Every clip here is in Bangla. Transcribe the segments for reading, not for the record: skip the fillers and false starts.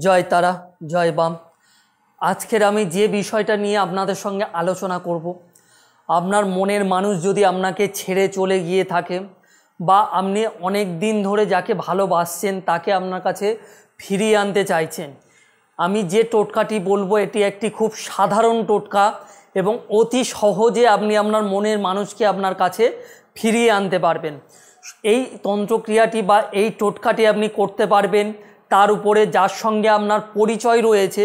জয় তারা, জয় বাম। আজকের আমি যে বিষয়টা নিয়ে আপনাদের সঙ্গে আলোচনা করব, আপনার মনের মানুষ যদি আপনাকে ছেড়ে চলে গিয়ে থাকে বা আপনি অনেক দিন ধরে যাকে ভালোবাসছেন তাকে আপনার কাছে ফিরিয়ে আনতে চাইছেন, আমি যে টোটকাটি বলবো এটি একটি খুব সাধারণ টোটকা এবং অতি সহজে আপনি আপনার মনের মানুষকে আপনার কাছে ফিরিয়ে আনতে পারবেন। এই তন্ত্রক্রিয়াটি বা এই টোটকাটি আপনি করতে পারবেন তার উপরে যার সঙ্গে আপনার পরিচয় রয়েছে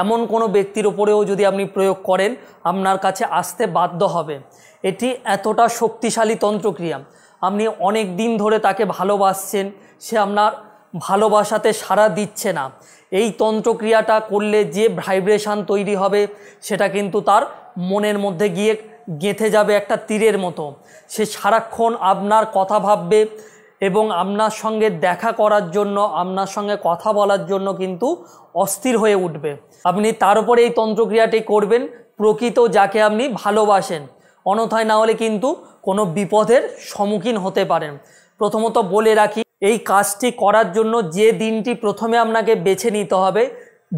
এমন কোনো ব্যক্তির উপরেও যদি আপনি প্রয়োগ করেন আপনার কাছে আসতে বাধ্য হবে। এটি এতটা শক্তিশালী তন্ত্রক্রিয়া, আপনি অনেক দিন ধরে তাকে ভালোবাসছেন, সে আপনার ভালোবাসাতে সাড়া দিচ্ছে না, এই তন্ত্রক্রিয়াটা করলে যে ভাইব্রেশন তৈরি হবে সেটা কিন্তু তার মনের মধ্যে গিয়ে গেঁথে যাবে একটা তীরের মতো। সে সারাক্ষণ আপনার কথা ভাববে এবং আপনার সঙ্গে দেখা করার জন্য, আপনার সঙ্গে কথা বলার জন্য কিন্তু অস্থির হয়ে উঠবে। আপনি তার উপরে এই তন্ত্রক্রিয়াটি করবেন প্রকৃত যাকে আপনি ভালোবাসেন, অন্যথায় না হলে কিন্তু কোনো বিপদের সম্মুখীন হতে পারেন। প্রথমত বলে রাখি, এই কাজটি করার জন্য যে দিনটি প্রথমে আপনাকে বেছে নিতে হবে,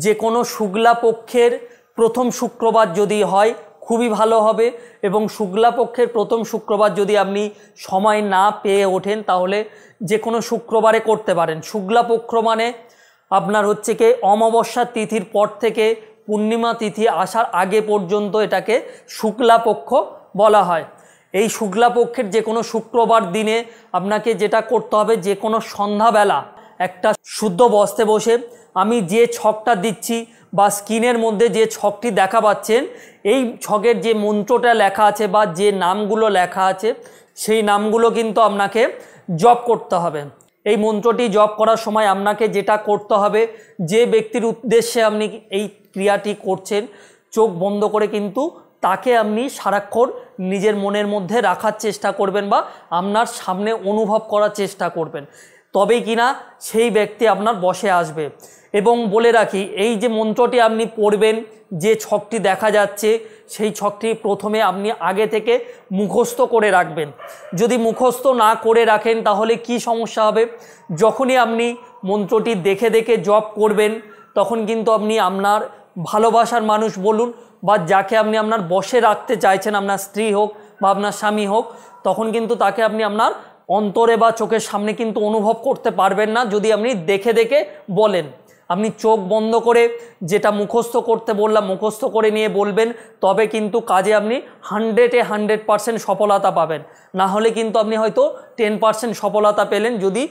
যে কোনো শুক্লা পক্ষের প্রথম শুক্রবার যদি হয় খুবই ভালো হবে, এবং শুক্লা পক্ষের প্রথম শুক্রবার যদি আপনি সময় না পেয়ে ওঠেন তাহলে যে কোনো শুক্রবারে করতে পারেন। শুক্লা পক্ষ মানে আপনার হচ্ছে কি অমাবস্যা তিথির পর থেকে পূর্ণিমা তিথি আসার আগে পর্যন্ত এটাকে শুক্লা পক্ষ বলা হয়। এই শুক্লা পক্ষের যে কোনো শুক্রবার দিনে আপনাকে যেটা করতে হবে, যে কোনো সন্ধ্যাবেলা একটা শুদ্ধ বস্তে বসে আমি যে ছকটা দিচ্ছি বা স্ক্রিনের মধ্যে যে ছকটি দেখা পাচ্ছেন, এই ছকের যে মন্ত্রটা লেখা আছে বা যে নামগুলো লেখা আছে সেই নামগুলো কিন্তু আপনাকে জপ করতে হবে। এই মন্ত্রটি জপ করার সময় আপনাকে যেটা করতে হবে, যে ব্যক্তির উদ্দেশ্যে আপনি এই ক্রিয়াটি করছেন চোখ বন্ধ করে কিন্তু তাকে আপনি সারাক্ষণ নিজের মনের মধ্যে রাখার চেষ্টা করবেন বা আপনার সামনে অনুভব করার চেষ্টা করবেন, তবেই কিনা সেই ব্যক্তি আপনার বশে আসবে। এবং বলে রাখি, এই যে মন্ত্রটি আপনি পড়বেন, যে ছকটি দেখা যাচ্ছে সেই ছকটি প্রথমে আপনি আগে থেকে মুখস্থ করে রাখবেন। যদি মুখস্থ না করে রাখেন তাহলে কি সমস্যা হবে, যখনই আপনি মন্ত্রটি দেখে দেখে জপ করবেন তখন কিন্তু আপনি আপনার ভালোবাসার মানুষ বলুন বা যাকে আপনি আপনার বশে রাখতে চাইছেন, আপনার স্ত্রী হোক বা আপনার স্বামী হোক, তখন কিন্তু তাকে আপনি আপনার অন্তরে বা চোখের সামনে কিন্তু অনুভব করতে পারবেন না যদি আপনি দেখে দেখে বলেন। আপনি চোখ বন্ধ করে যেটা মুখস্থ করতে বললাম মুখস্থ করে নিয়ে বলবেন, তবে কিন্তু কাজে আপনি 100% সফলতা পাবেন। না হলে কিন্তু আপনি হয়তো 10% সফলতা পেলেন যদি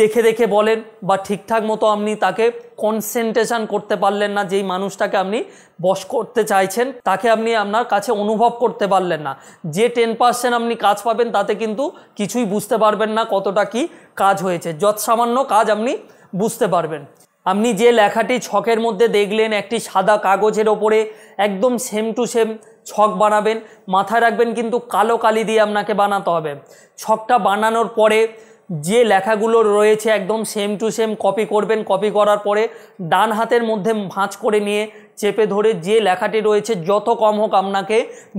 দেখে দেখে বলেন বা ঠিকঠাক মতো আপনি তাকে কনসেন্ট্রেশন করতে পারলেন না, যেই মানুষটাকে আপনি বশ করতে চাইছেন তাকে আপনি আপনার কাছে অনুভব করতে পারলেন না। যে 10% আপনি কাজ পাবেন তাতে কিন্তু কিছুই বুঝতে পারবেন না কতটা কি কাজ হয়েছে, যৎ সামান্য কাজ আপনি বুঝতে পারবেন। আপনি যে লেখাটি ছকের মধ্যে দেখলেন একটি সাদা কাগজের ওপরে একদম সেম টু সেম ছক বানাবেন, মাথায় রাখবেন কিন্তু কালো কালি দিয়ে আপনাকে বানাতে হবে। ছকটা বানানোর পরে যে লেখাগুলো রয়েছে একদম সেম টু সেম কপি করবেন। কপি করার পরে ডান হাতের মধ্যে ভাঁজ করে নিয়ে চেপে ধরে যে লেখাটি রয়েছে যত কম হোক আপনাকে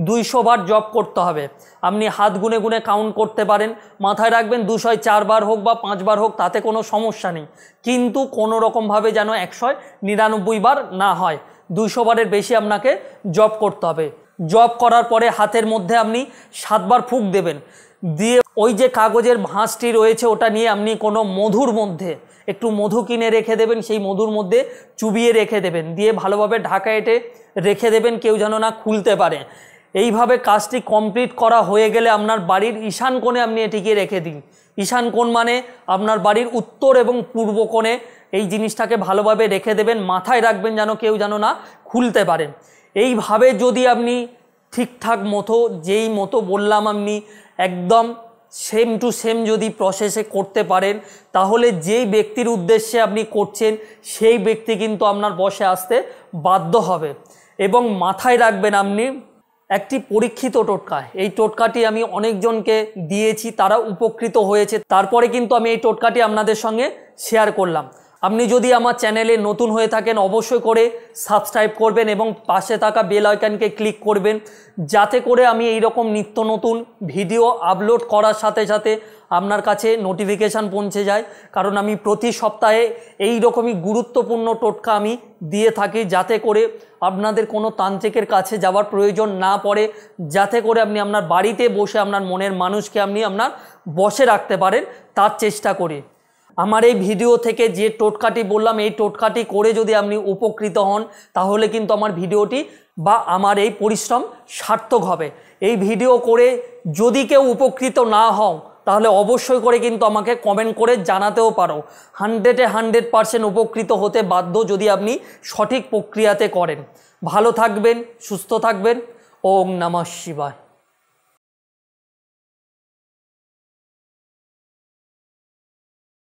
200 বার জপ করতে হবে। আপনি হাত গুনে গুনে কাউন্ট করতে পারেন, মাথায় রাখবেন 204 বার হোক বা 5 বার হোক তাতে কোনো সমস্যা নেই, কিন্তু কোনো রকমভাবে যেন 199 বার না হয়, 200 বারের বেশি আপনাকে জপ করতে হবে। জপ করার পরে হাতের মধ্যে আপনি 7 বার ফুঁক দেবেন, দিয়ে ওই যে কাগজের ভাঁজটি রয়েছে ওটা নিয়ে আপনি কোনো মধুর মধ্যে একটু মধু কিনে রেখে দেবেন, সেই মধুর মধ্যে চুবিয়ে রেখে দেবেন, দিয়ে ভালোভাবে ঢাকা এঁটে রেখে দেবেন, কেউ যেন না খুলতে পারে। এইভাবে কাজটি কমপ্লিট করা হয়ে গেলে আপনার বাড়ির ঈশান কোণে আপনি এটিকে রেখে দিন। ঈশান কোণ মানে আপনার বাড়ির উত্তর এবং পূর্ব কোণে এই জিনিসটাকে ভালোভাবে রেখে দেবেন, মাথায় রাখবেন যেন কেউ যেন না খুলতে পারে। এইভাবে যদি আপনি ঠিকঠাক মতো যেই মতো বললাম আপনি একদম সেম টু সেম যদি প্রসেসে করতে পারেন তাহলে যেই ব্যক্তির উদ্দেশ্যে আপনি করছেন সেই ব্যক্তি কিন্তু আপনার বশে আসতে বাধ্য হবে। এবং মাথায় রাখবেন আপনি একটি পরীক্ষিত টোটকা, এই টোটকাটি আমি অনেকজনকে দিয়েছি, তারা উপকৃত হয়েছে, তারপরে কিন্তু আমি এই টোটকাটি আপনাদের সঙ্গে শেয়ার করলাম। আপনি যদি আমার চ্যানেলে নতুন হয়ে থাকেন অবশ্যই করে সাবস্ক্রাইব করবেন এবং পাশে থাকা বেল আইকনকে ক্লিক করবেন, যাতে করে আমি এই রকম নিত্য নতুন ভিডিও আপলোড করার সাথে সাথে আপনার কাছে নোটিফিকেশান পৌঁছে যায়। কারণ আমি প্রতি সপ্তাহে এই রকমই গুরুত্বপূর্ণ টোটকা আমি দিয়ে থাকি, যাতে করে আপনাদের কোনো তান্ত্রিকের কাছে যাওয়ার প্রয়োজন না পড়ে, যাতে করে আপনি আপনার বাড়িতে বসে আপনার মনের মানুষকে আপনি আপনার বশে রাখতে পারেন, তার চেষ্টা করি। আমার এই ভিডিও থেকে যে টোটকাটি বললাম, এই টোটকাটি করে যদি আপনি উপকৃত হন, তাহলে কিন্তু আমার ভিডিওটি বা আমার এই পরিশ্রম সার্থক হবে। এই ভিডিও করে যদি কেউ উপকৃত না হও, তাহলে অবশ্যই করে কিন্তু আমাকে কমেন্ট করে জানাতেও পারো। 100% উপকৃত হতে বাধ্য যদি আপনি সঠিক প্রক্রিয়াতে করেন। ভালো থাকবেন, সুস্থ থাকবেন। ওম নমঃ শিবায়।